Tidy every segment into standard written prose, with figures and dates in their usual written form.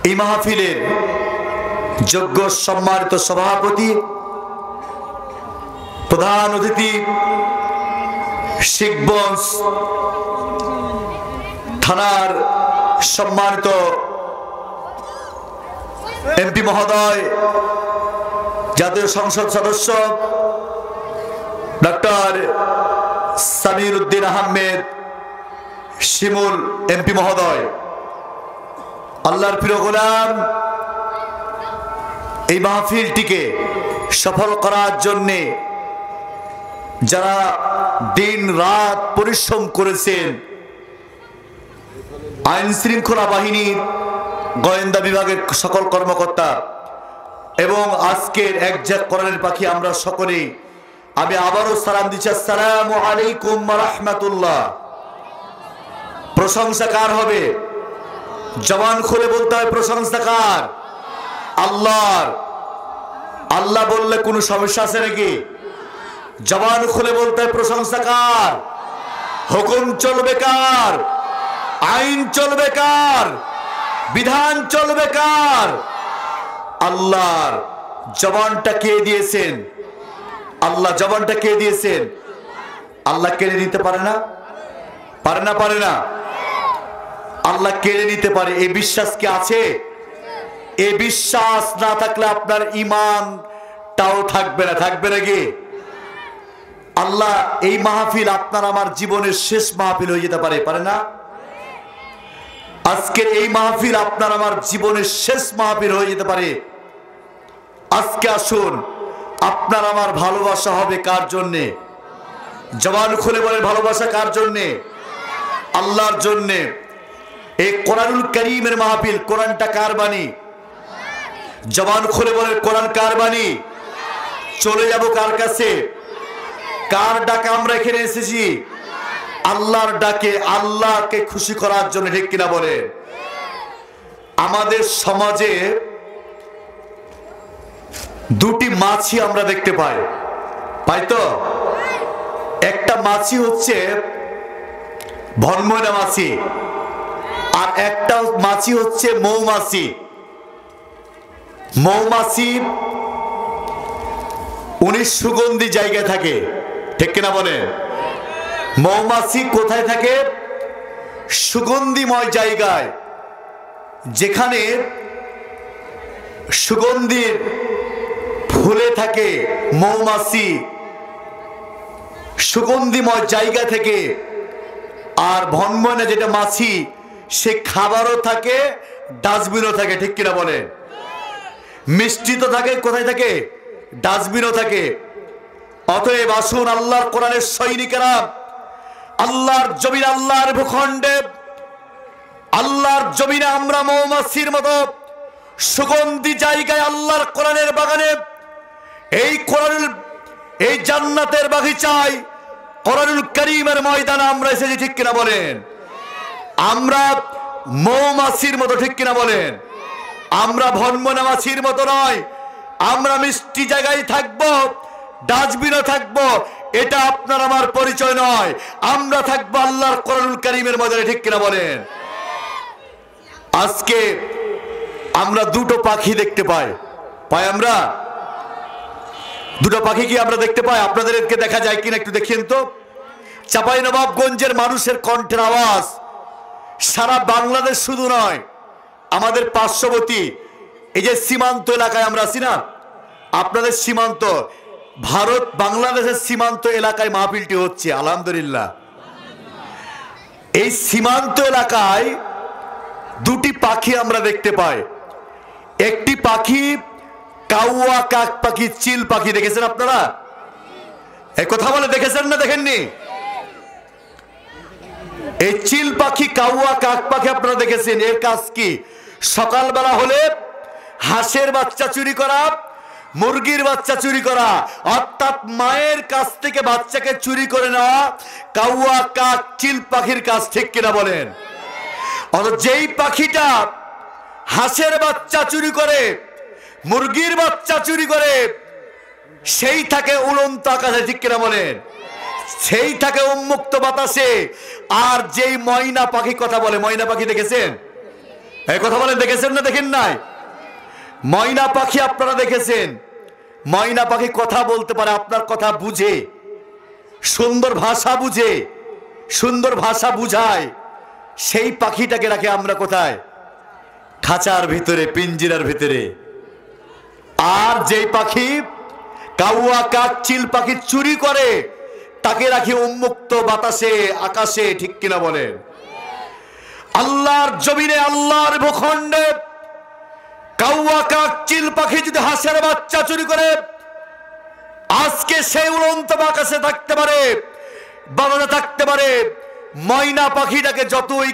এই মাহফিলের যোগ্য সম্মানিত সভাপতি, প্রধান অতিথি, শিখগঞ্জ থানার সম্মানিত এমপি মহোদয়, জাতীয় সংসদ সদস্য ডক্টর সামির উদ্দিন আহমেদ শিমুল এমপি মহোদয়, আল্লাহর প্রিয় গোলাম, এই মাহফিলটিকে সফল করার জন্যে যারা দিন রাত পরিশ্রম করেছেন, আইন শৃঙ্খলা বাহিনীর গোয়েন্দা বিভাগের সকল কর্মকর্তা এবং আজকের একঝাঁক কোরআনের পাখি আমরা সকলেই, আমি আবারও সালাম দিচ্ছি, আসসালামু আলাইকুম ওয়া রাহমাতুল্লাহ। প্রশংসা কার হবে? জবান খুলে বলতে হয় প্রশংসা কার? আল্লাহর। আল্লাহ বললে কোনো সমস্যা আছে নাকি? জবান খুলে বলতে হয় প্রশংসা কার? হুকুম চলবে কার? আইন চলবে কার? বিধান চলবে কার? আল্লাহর। জবানটা কে দিয়েছেন? আল্লাহ জবানটা কে দিয়েছেন? আল্লাহ কেড়ে নিতে পারে না? পারে না? পারে না? আল্লাহ কেড়ে নিতে পারে, এই বিশ্বাস কি আছে? এই বিশ্বাস না থাকলে আপনার ঈমানটাও থাকবে না। থাকবে নাকি? আল্লাহ এই মাহফিল আপনার আমার জীবনের শেষ মাহফিল হয়ে যেতে পারে, পারে না? আজকের এই মাহফিল আপনার আমার জীবনের শেষ মাহফিল হয়ে যেতে পারে। আজকে আসুন, আপনার আমার ভালোবাসা হবে কার জন্যে? জবান খুলে বলে ভালোবাসা কার জন্যে? আল্লাহর জন্যে। এই কোরআনুল কারীমের মাহফিল, কোরআনটা কার বাণী? জবান খুলে বলে কোরআন কার বাণী? চলে যাব কার কাছে? কার ডাকে আমরা এখানে এসেছি? আল্লাহর ডাকে, আল্লাহকে খুশি করার জন্য, ঠিক কিনা বলে? আমাদের সমাজে দুটি মাছি আমরা দেখতে পাই, পাই তো? একটা মাছি হচ্ছে ভনময়না মাছি, আর একটা মাছি হচ্ছে মৌমাছি। মৌমাছি উনি সুগন্ধি জায়গায় থাকে, ঠিক কিনা বলে? মৌমাছি কোথায় থাকে? সুগন্ধিময় জায়গায়, যেখানে সুগন্ধির ফুলে থাকে। মৌমাছি সুগন্ধিময় জায়গা থেকে। আর ভনময়না যেটা মাছি, সে খাবারও থাকে, ডাস্টবিনও থাকে, ঠিক কিনা বলে? মিষ্টি তো থাকে, কোথায় থাকে? ডাস্টবিনও থাকে। অতএব আসুন, আল্লাহর কোরআনের সৈনিকেরা, আল্লাহর জমিনে, আল্লাহর ভূখণ্ডে, আল্লাহর জমিনে আমরা মৌমাছির মতো সুগন্ধি জায়গায়, আল্লাহর কোরআনের বাগানে, এই কোরআনুল, এই জান্নাতের বাগিচায়, কোরআনুল কারীমের ময়দানে আমরা এসেছি, ঠিক কিনা বলেন? আমরা মৌমাছির মতো, ঠিক কিনা বলেন? আমরা ভনময়না মাছির মতো নয়। আমরা মিষ্টি জায়গায় থাকবো, ডাস্টবিনও থাকবো, এটা আপনার আমার পরিচয় নয়। আমরা থাকবো আল্লাহর কোরআনুল কারীমের ময়দানে, ঠিক কিনা বলেন? আজকে আমরা দুটো পাখি দেখতে পাই, পাই? আমরা দুটো পাখি কি আমরা দেখতে পাই? আপনাদেরকে দেখা যায় কিনা একটু দেখিয়েন তো। চাঁপাইনবাবগঞ্জের মানুষের কণ্ঠের আওয়াজ সারা বাংলাদেশ শুধু নয়, আমাদের পার্শ্ববর্তী এই যে সীমান্ত এলাকায় আমরা আছি না, আপনাদের সীমান্ত, ভারত বাংলাদেশের সীমান্ত এলাকায় মাহফিলটি হচ্ছে, আলহামদুলিল্লাহ। এই সীমান্ত এলাকায় দুটি পাখি আমরা দেখতে পাই। একটি পাখি কাউয়া কাক পাখি, চিল পাখি, দেখেছেন আপনারা? এই কথা বলে দেখেছেন না দেখেননি? এই চিল পাখি, কাউয়া কাক পাখি আপনারা দেখেছেন। এর কাজ কি? সকালবেলা হলে হাঁসের বাচ্চা চুরি করা, মুরগির বাচ্চা চুরি করা, অর্থাৎ মায়ের কাছ থেকে বাচ্চাকে চুরি করে নেওয়া কাউয়া কাক চিল পাখির কাজ, ঠিক কিনা বলেন? যেই পাখিটা হাঁসের বাচ্চা চুরি করে, মুরগির বাচ্চা চুরি করে, সেই থাকে উড়ন্ত আকাশে, ঠিক কিনা বলেন? সেই থাকে উন্মুক্ত বাতাসে। আর যেই ময়না পাখি কথা বলে, ময়না পাখি দেখেছেন? এই কথা বলেন, দেখেছেন না দেখেন নাই? ময়না পাখি আপনারা দেখেছেন, ময়না পাখি কথা বলতে পারে, আপনার কথা বুঝে, সুন্দর ভাষা বুঝে, সুন্দর ভাষা বুঝায়। সেই পাখিটাকে রাখে আমরা কোথায়? খাঁচার ভিতরে, পিঞ্জিরার ভিতরে। আর যেই পাখি কাউয়া কাক চিল পাখি চুরি করে তাকে রাখি উন্মুক্ত বাতাসে, আকাশে, ঠিক কিনা বলেন? আল্লাহর জমিনে, আল্লাহর ভূখণ্ডে কাউয়া কাক চিল পাখি যদি হাঁসের বাচ্চা চুরি করে, আজকে সেই উড়ন্ত আকাশে থাকতে পারে, বাগানে থাকতে পারে। ময়না পাখিটাকে যতই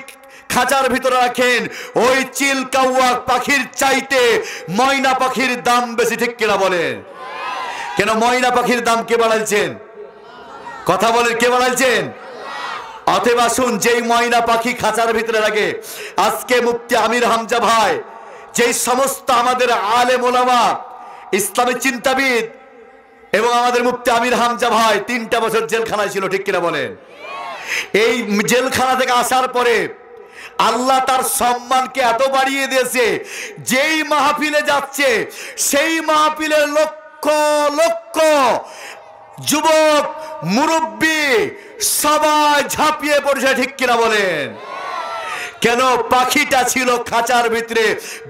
খাঁচার ভিতরে রাখেন, ওই চিল কাউয়া পাখির চাইতে ময়না পাখির দাম বেশি, ঠিক কিনা বলেন? কেন ময়না পাখির দাম কে বাড়াইছেন? কথা বলেন, কে বাড়াইছেন? অতএব আসুন, যেই ময়না পাখি খাঁচার ভিতরে রাখে, আজকে মুফতি আমির হামজা ভাই, যেই সমস্ত আমাদের আলেম ওলামা, ইসলামী চিন্তাবিদ এবং আমাদের মুফতি আমির হামজা ভাই 3টা বছর জেলখানায় ছিল, ঠিক কিনা বলেন? এই জেলখানা থেকে আসার পরে আল্লাহ তার সম্মানকে এত বাড়িয়ে দিয়েছে, যেই মাহফিলে যাচ্ছে সেই মাহফিলে লক্ষ লক্ষ যুবক, মুরব্বী সবাই ঝাঁপিয়ে পড়েছে, ঠিক কিনা বলেন? কেন? পাখিটা ছিল খাঁচার ভিতরে,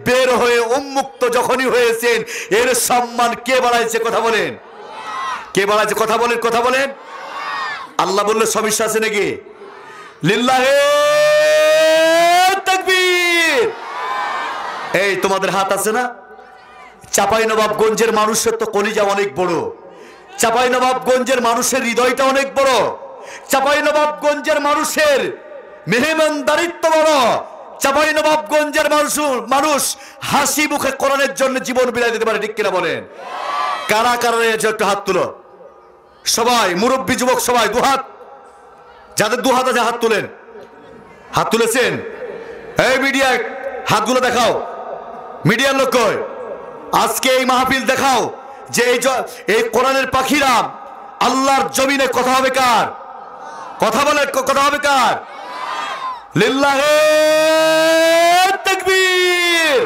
বের হয়ে উন্মুক্ত যখনই হয়েছেন, এর সম্মান কে বাড়াইছে? কথা বলেন, কে বাড়াইছে? কথা বলেন, কথা বলেন। আল্লাহ বললে সমস্যা আছে নাকি? লিল্লাহে তাকবীর। এই তোমাদের হাত আছে না? চাঁপাইনবাবগঞ্জের মানুষের তো কলিজা অনেক বড়, চাঁপাইনবাবগঞ্জের মানুষের হৃদয়টা অনেক বড়, চাঁপাইনবাবগঞ্জের মানুষের মেহমানদারিত্ব বড়, চাঁপাইনবাবগঞ্জের মানুষ হাসি মুখে কোরআনের জন্য জীবন বিলাই দিতে পারে, ঠিক কিনা বলেন? কারা কারা রয়েছে একটু হাত তুলো। সবাই, মুরব্বী যুবক সবাই দুহাত, যাদের দুহাত আছে হাত তুলেন। হাত তুলেছেন? এই মিডিয়া, হাতগুলো দেখাও। মিডিয়ার লোক কই? আজকে এই মাহফিল দেখাও যে এই কোরআনের পাখিরা আল্লাহর জমিনে কথা হবে কার? কথা বলে, কথা হবে কার? লিল্লাহে তাকবীর।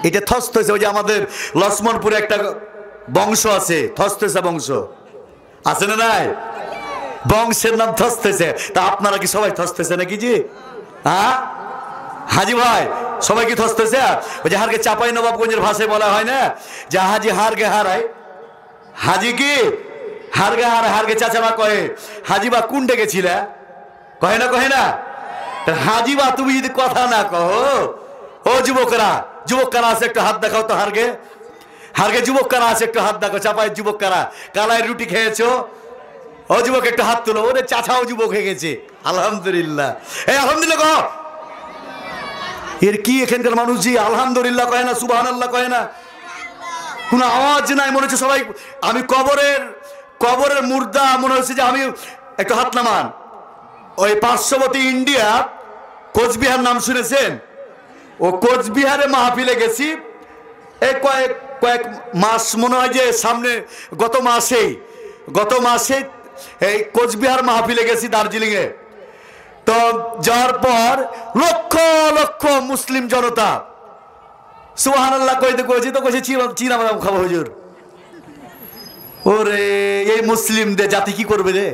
এটা থস্ত হয়েছে। ওই যে আমাদের লক্ষ্মণপুরে একটা বংশ আছে, থস্তেসা বংশ আছে না নাই? বংশের নাম থস্তেছে। তা আপনারা কি সবাই থস্তেছে নাকি জি? হ্যাঁ হাজি ভাই, সবাই কি থস্তেছে? ওই যে হারকে চাঁপাইনবাবগঞ্জের ভাষায় বলা হয় না যে হাজি হারগে হারায়, হাজি কি হারগে হারায়, হারগে চাচামা কয়ে হাজিবা কুন্ডে গেছিলে, কহে না, কহে না? হাজিবা তুমি যদি কথা না কहो, ও যুবকরা, যুবক কারা আছে একটু হাত দেখাও তো। হারগে, হারগে যুবক কারা আছে একটু হাত দেখাও। চাপায়ের যুবক কারা? কালায় রুটি খেয়েছো? ও যুবক একটু হাত তুলো। ওরে চাচাও যুবক হয়ে গেছে, আলহামদুলিল্লাহ। এই আলহামদুলিল্লাহ কহ। এর কি এখানকার মানুষ জি আলহামদুলিল্লাহ কয় না, সুবহানাল্লাহ কয় না, কোনো আওয়াজ নাই। মনে হচ্ছে সবাই, আমি কবরের মুর্দা মনে হচ্ছে যে আমি। একটু হাত নামান। ওই পার্শ্ববর্তী ইন্ডিয়া কোচবিহার নাম শুনেছেন? ও কোচবিহারে মাহফিলে গেছি এই কয়েক মাস, মনে হয় যে সামনে গত মাসে এই কোচবিহার মাহফিলে গেছি দার্জিলিংয়ে। তো যাওয়ার পর লক্ষ লক্ষ মুসলিম জনতা সুবহানাল্লাহ কইতে কইছি, তো কইছে চীনা বাদাম খাবো হুজুর। ওরে এই মুসলিমদের জাতি কি করবে রে?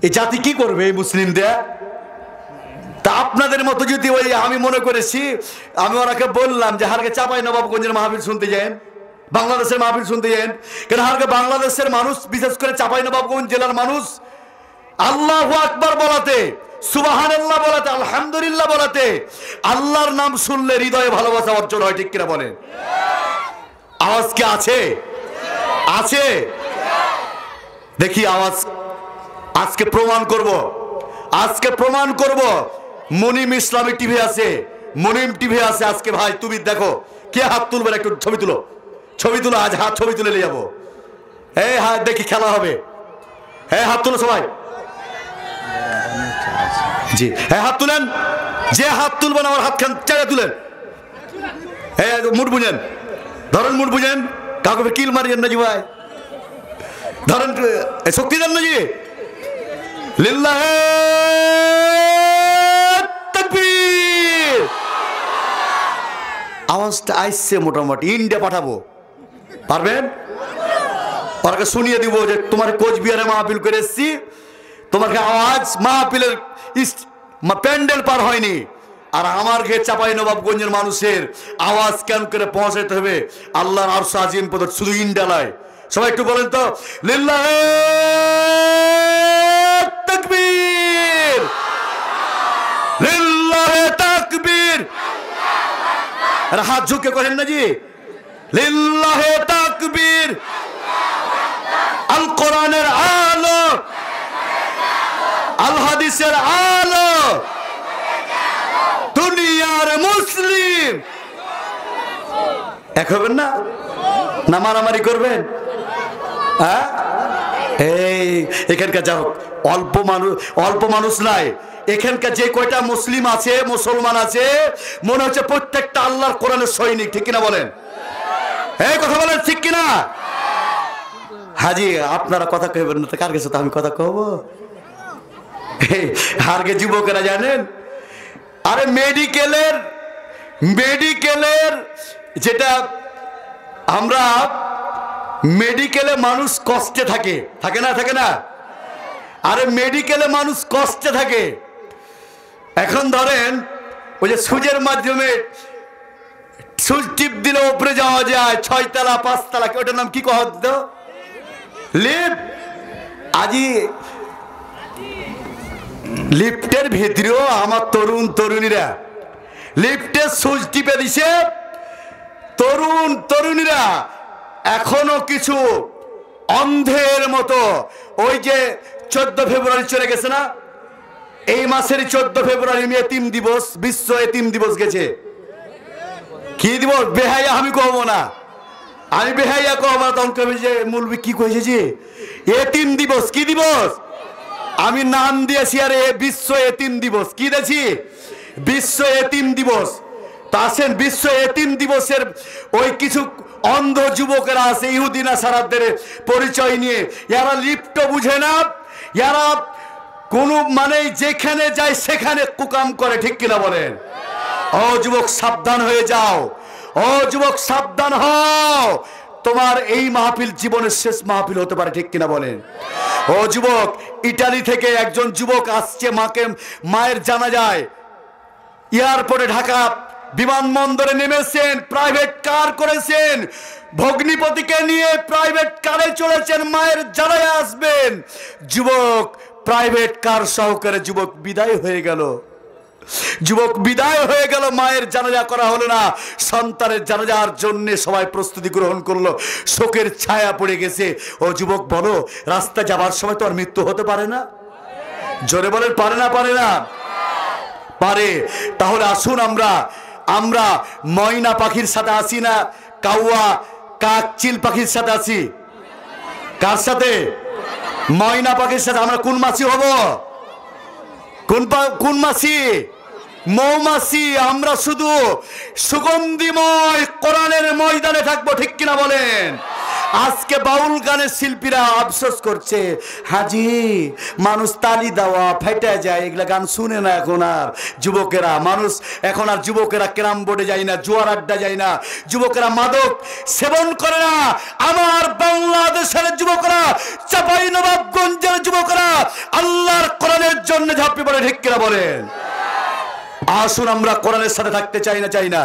এই জাতি কি করবে এই মুসলিমদের? তা আপনাদের মতো যদি ওই, আমি মনে করেছি, আমি ওনাকে বললাম যে হারকে চাঁপাইনবাবগঞ্জের মাহফিল শুনতে যান, বাংলাদেশের মাহফিল শুনতে যান। কেন হারকে বাংলাদেশের মানুষ, বিশেষ করে চাঁপাইনবাবগঞ্জ জেলার মানুষ আল্লাহু আকবার বলাতে, সুবহানাল্লাহ বলাতে, আলহামদুলিল্লাহ বলাতে, আল্লাহর নাম শুনলে হৃদয়ে ভালোবাসা অর্জন হয়, ঠিক কিনা বলেন? আওয়াজ কি আছে? আছে? দেখি আওয়াজ। আজকে প্রমাণ করব। মনিম ইসলামিক টিভি আছে, মনিম টিভি আছে। আজকে ভাই তুমি দেখো কে হাত তুলবে, একটু ছবি তুলো, ছবি তুলো। আজ হাত ছবি তুলে নিয়ে যাবো। এই হাত দেখি খেলা হবে। হ্যাঁ হাত তুলো সবাই। জি হ্যাঁ হাত তুলেন। যে হাত তুলবেন আমার হাতখান চাইয়া তুলেন। হ্যাঁ মুঠ বুঝেন, ধরেন মুঠ বুঝেন, কাউকে কিল মারিয়েন না জি ভাই, ধরেন শক্তি দেন না জি। লিল্লাহে তাকবীর। আওয়াজটা আইসছে মোটামুটি, ইন্ডিয়া পাঠাবো, পারবেন? ওরাকে শুনিয়ে দিব যে তোমার কোচবিহারে মাহফিল করে এসছি, তোমাকে আওয়াজ মাহফিলের প্যান্ডেল পার হয়নি, আর আমার ঘে চাপাই নবাবগঞ্জের মানুষের আওয়াজ কেন করে পৌঁছাতে হবে আল্লাহর আরশ আজিম পদ, শুধু ইন্ডিয়ালায়। সবাই একটু বলেন তো, লিল্লাহে তাকবীর, লিল্লাহে তাকবীর। আর হাত ঝুঁকে করেন না জি, লিল্লাহে তাকবীর। আল কোরআনের আলো, আল হাদিসের আলো, দুনিয়ার মুসলিম এক হবেন না? না মারামারি করবেন? হ্যাঁ, এই এখানকার যাও অল্প মানুষ নাই, এখানকার যে কয়টা মুসলিম আছে, মুসলমান আছে, মনে হচ্ছে প্রত্যেকটা আল্লাহর কোরআনের সৈনিক, ঠিক কিনা বলেন? এই কথা বলেন ঠিক কিনা? হাজি আপনারা কথা কইবেন না তো কার কাছে তো আমি কথা কব? হারকে যুবকেরা জানেন, আরে মেডিকেলের যেটা আমরা মেডিকেলে মানুষ কষ্টে থাকে না? আরে মেডিকেলে মানুষ কষ্টে থাকে। এখন ধরেন ওই যে সুজের মাধ্যমে সুচ টিপ দিলে উপরে যাওয়া যায়, 6 তলা 5 তলা, ওটার নাম কি কহ? লিফট। আজি লিফটের ভিতরেও আমার তরুণীরা লিফটে সুইচ টিপে দিছে। তরুণীরা এখনো কিছু অন্ধের মতো, ওই যে 14 ফেব্রুয়ারি চলে গেছে না, এই মাসের 14 ফেব্রুয়ারি এতিম দিবস, বিশ্ব এতিম দিবস গেছে। কি দিবস? বেহাইয়া আমি কব না, আমি বেহাইয়া কব না, তখন কবি যে মৌলবি কি কয়েছে যে এতিম দিবস। কি দিবস? আমি নাম দিয়েছি আরে বিশ্ব এতিম দিবস। কি দিয়েছি? বিশ্ব এতিম দিবস। তা আসেন, বিশ্ব এতিম দিবসের ওই কিছু অন্ধ যুবকেরা আছে ইহুদি নাসারাদের পরিচয় নিয়ে, এরা লিপ্ত বুঝে না, এরা কোন মানে যেখানে যায় সেখানে কুকাম করে, ঠিক কিনা বলেন? ও যুবক সাবধান হয়ে যাও, ও যুবক সাবধান হও, তোমার এই মাহফিল জীবনের শেষ মাহফিল হতে পারে, ঠিক কিনা বলেন? ও যুবক, ইটালি থেকে একজন যুবক আসছে, মায়ের জানাজায় এয়ারপোর্টে ঢাকা বিমানবন্দরে নেমেছেন, প্রাইভেট কার করেছেন, ভগ্নিপতিকে নিয়ে প্রাইভেট কারে চলেছেন, মায়ের জানাজায় আসবেন। যুবক প্রাইভেট কার সহকারে যুবক বিদায় হয়ে গেল। মায়ের জানাজা করা হলো না, সন্তানের জানাজার জন্য সবাই প্রস্তুতি গ্রহণ করলো, শোকের ছায়া পড়ে গেছে। ও যুবক বলো, রাস্তা যাবার সময় তো আর মৃত্যু হতে পারে না? জোরে বলেন, পারে না? পারে। তাহলে আসুন আমরা ময়না পাখির সাথে আসি না, কাউয়া কাক চিল পাখির সাথে আসি? কার সাথে? ময়না পাখির সাথে। আমরা কোন মাছি হব? কোন মাছি? মৌমাছি। আমরা শুধু সুগন্ধিময় কোরআনের ময়দানে থাকবো, ঠিক কিনা বলেন? আজকে বাউল গানের শিল্পীরা আফসোস করছে, হাজি মানুষ তালি দেওয়া ফেটে যায়, এগুলা গান শুনে না এখন আর যুবকেরা। এখন আর যুবকেরা ক্যারাম বোর্ডে যায় না, জুয়ার আড্ডা যায় না, যুবকেরা মাদক সেবন করে না। আমার বাংলাদেশের যুবকেরা, চাঁপাইনবাবগঞ্জের যুবকেরা আল্লাহর কোরআনের জন্য ঝাঁপিয়ে পড়ে, ঠিক কিনা বলেন? আসুন আমরা কোরআনের সাথে থাকতে চাই না?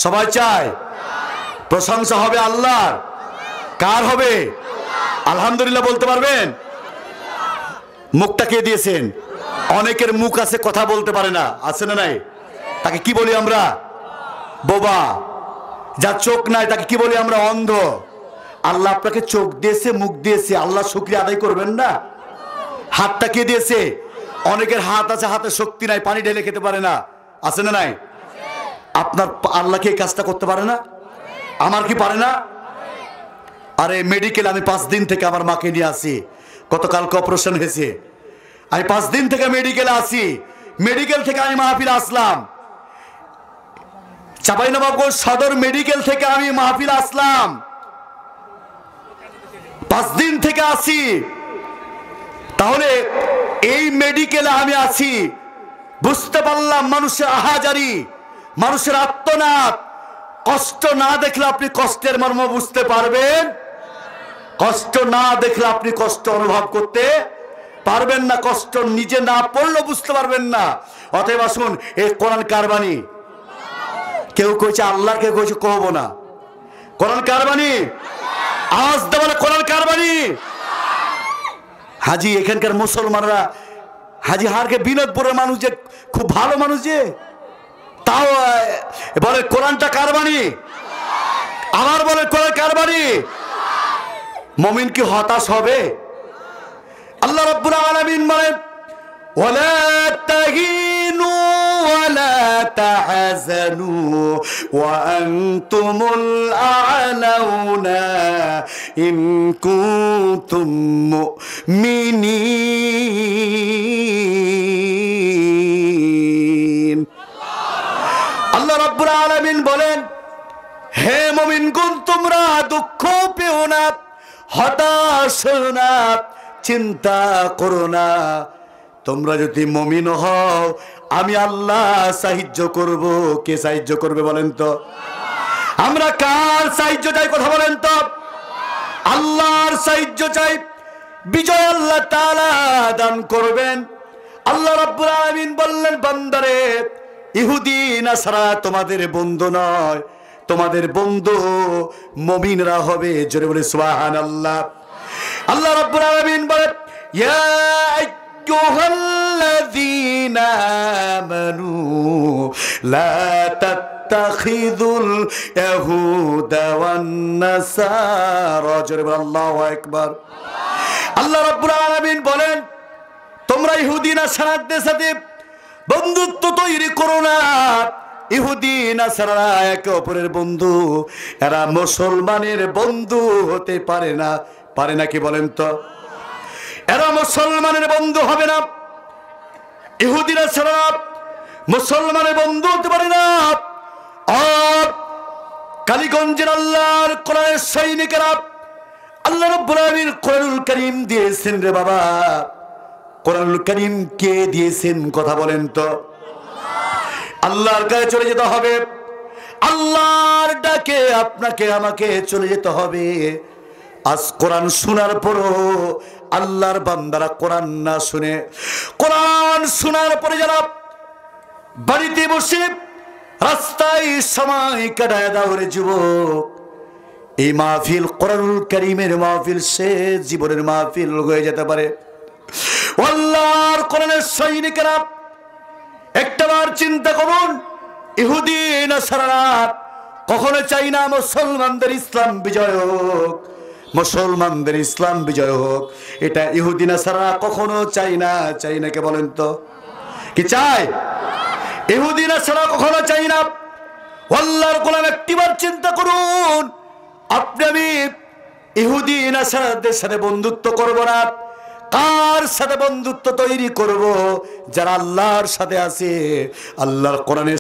সবাই চায়। প্রশংসা হবে আল্লাহর। কার হবে? আলহামদুলিল্লাহ বলতে পারবেন? মুখটা কে দিয়েছেন? অনেকের মুখ আছে, কথা বলতে পারে না, আছে না নাই? তাকে কি বলি আমরা? বোবা। যার চোখ নাই তাকে কি বলি আমরা? অন্ধ। আল্লাহ আপনাকে চোখ দিয়েছে, মুখ দিয়েছে, আল্লাহ শুকরিয়া আদায় করবেন না? হাতটা কে দিয়েছে? অনেকের হাত আছে, হাতে শক্তি নাই, পানি ঢেলে খেতে পারে না, আছে না নাই? আপনার আল্লাহ কি এই কাজটা করতে পারে না? আমার কি পারে না? আরে মেডিকেল আমি 5 দিন থেকে আমার মাকে নিয়ে আসি, গতকালকে অপারেশন হয়েছে, আমি 5 দিন থেকে মেডিকেলে আসি। মেডিকেল থেকে আমি মাহফিল আসলাম, চাঁপাইনবাবগঞ্জ সদর মেডিকেল থেকে আমি মাহফিল আসলাম, 5 দিন থেকে আসি। তাহলে এই মেডিকেলে আমি আছি, বুঝতে পারলাম মানুষের আহাজারি, মানুষের আত্মনাদ, কষ্ট না দেখলে আপনি কষ্টের মর্ম বুঝতে পারবেন? কষ্ট না দেখলে আপনি কষ্ট অনুভব করতে পারবেন না। কষ্ট নিজে না পড়লে বুঝতে পারবেন না। অতএব আসুন, এই কোরআন কার বাণী? কেউ কইছে আল্লাহর, কেউ কইছে কহব না। কোরআন কার বাণী? আওয়াজ দেওয়ালে কোরআন কার বাণী? হাজি এখানকার মুসলমানরা, হাজি হারকে বিনোদপুরের মানুষ যে খুব ভালো মানুষ, যে তাও বলে কোরআনটা কার বাণী? আমার বলে কোরআন কার বাণী? মুমিন কি হতাশ হবে? আল্লাহ রাব্বুল আলামিন বলেন, ওয়ালা তাহিনু ওয়ালা তাহজানু ওয়া আনতুমুল আ'লাউনা ইন কুনতুম মুমিনিন। আল্লাহ রাব্বুল আলামিন বলেন, হে মুমিনগণ, তোমরা দুঃখ পেও না, হতাশ হও না, চিন্তা করো না। তোমরা যদি মুমিন হও, আমি আল্লাহ সাহায্য করব। কে সাহায্য করবে বলেন তো? আমরা কার সাহায্য চাই কথা বলেন তো? আল্লাহর সাহায্য চাই। বিজয় আল্লাহ তাআলা দান করবেন। আল্লাহ রাব্বুল আলামিন বললেন, বান্দারে, ইহুদি নাসারা তোমাদের বন্ধু নয়, তোমাদের বন্ধু মুমিনরা হবে। জোরে বলে সুবহানাল্লাহ। আল্লাহ রাব্বুল আলামিন বলেন, ইয়া আইয়ুহাল্লাযীনা আমানু লা তাত্তাখিযুল ইয়াহুদা ওয়ান নাসারা। জোরে বলে আল্লাহু আকবার। আল্লাহ রাব্বুল আলামিন বলেন, তোমরা ইহুদি নাসারাদের সাথে বন্ধুত্ব তৈরি করো না। ইহুদি নাসারা একে অপরের বন্ধু, এরা মুসলমানের বন্ধু হতে পারে না। পারে নাকি বলেন তো? এরা মুসলমানের বন্ধু হবে না। ইহুদি নাসারা মুসলমানের বন্ধু হতে পারে না। আর কালীগঞ্জের আল্লাহর কোরআনের সৈনিকেরা, আল্লাহ রাব্বুল আলামিন কোরআনুল কারীম দিয়েছেন রে বাবা। কোরআনুল কারীম কে দিয়েছেন কথা বলেন তো? আল্লাহর কাছে চলে যেতে হবে। আল্লাহর ডাকে আপনাকে আমাকে চলে যেতে হবে। আজ কোরআন শোনার পরও আল্লাহর বান্দারা কোরআন না শুনে, কোরআন শোনার পরে যারা বাড়িতে বসে রাস্তায় সময় কাটায় দাও রে যুবক, এই মাহফিল কোরআনুল কারীমের মাহফিল শেষ জীবনের মাহফিল হয়ে যেতে পারে। আল্লাহর কোরআনের সৈনিকেরা, একটাবার চিন্তা করুন, ইহুদি নাসারা কখনো চাই না মুসলমানদের ইসলাম বিজয় হোক, মুসলমানদের ইসলাম বিজয় হোক। এটা ইহুদি নাসারা কখনো চাই না। চাই না কে বলেন তো? কি চাই? ইহুদি নাসারা কখনো চাই না। আল্লাহর গোলাম একটিবার চিন্তা করুন, আপনি আমি ইহুদি নাসারাদের সাথে বন্ধুত্ব করব না, কার সাথে বন্ধুত্ব তৈরি করব? যারা আল্লাহর সাথে আছে, আল্লাহর কোরআনের